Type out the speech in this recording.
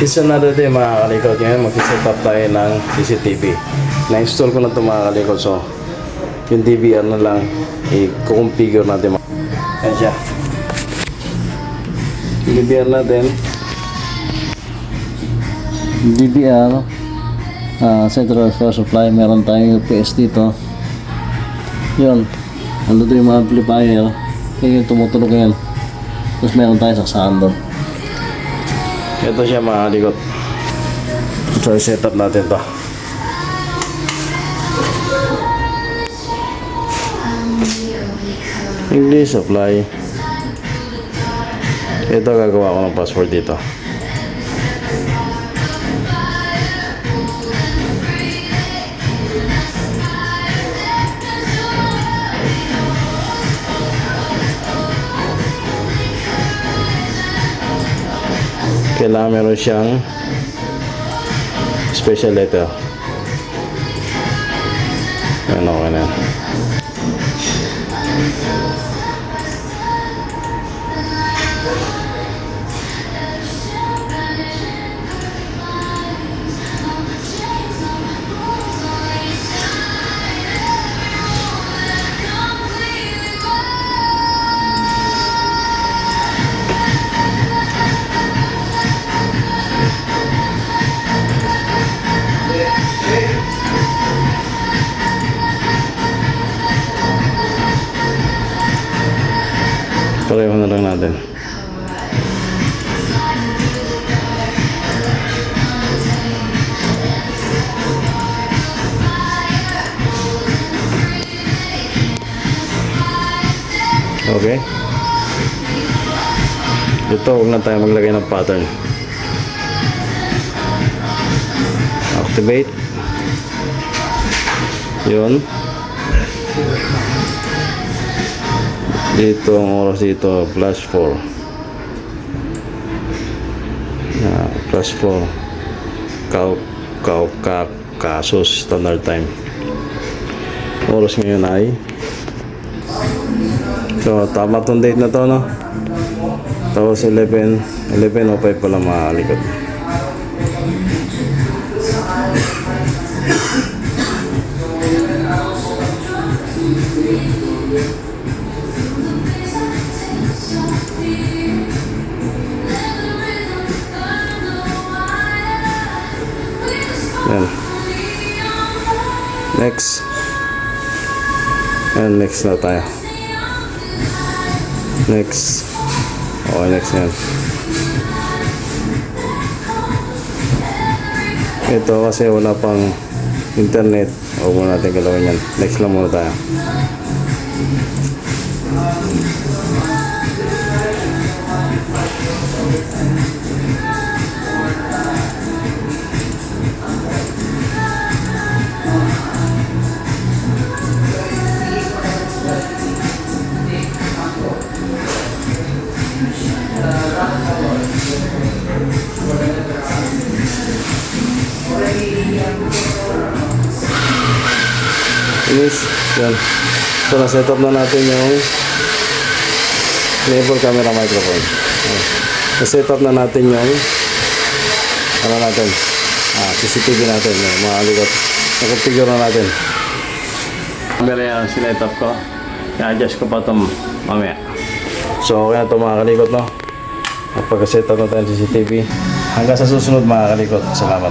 It's another day mga kalikot. Ngayon mag-set up tayo ng CCTV. Na-install ko na ito mga kalikot. So, yung DVR na lang i-configure natin. Ayan siya. Yung DVR natin. DVR Central Power Supply. Meron tayong UPS dito. Yun. Nandito yung mga amplifier. Kaya yung tumutunog yan. Tapos meron tayo saksakan doon. Ito siya mga kalikot. So, set up natin to. English supply. Ito gagawa ko ng password dito. Kailangan meron siyang special letter. Ayan, okay na. Pareho na lang natin. Okay. Ito, huwag na tayo maglagay ng pattern. Activate. Yun. Dito ang oras dito plus 4 plus 4 kasos standard time. Oras ngayon ay so tama tong date na to, no? Tapos 11:05 pala mga kalikot. Yan. Next. And next na tayo. Next. Okay, next yan. Ito kasi wala pang internet. Huwag muna natin galawin yan. Next lang muna tayo. Yes, yan. So, na-set up na natin yung level camera microphone. Na-set up na natin yung CCTV natin. Mga kalikot. Na-configure na natin. Camera yan, sinet up ko. I-adjust ko pa ito mamaya. So, okay na ito mga kalikot, no? Pagka-set up na tayo ng CCTV. Hanggang sa susunod mga kalikot. Salamat.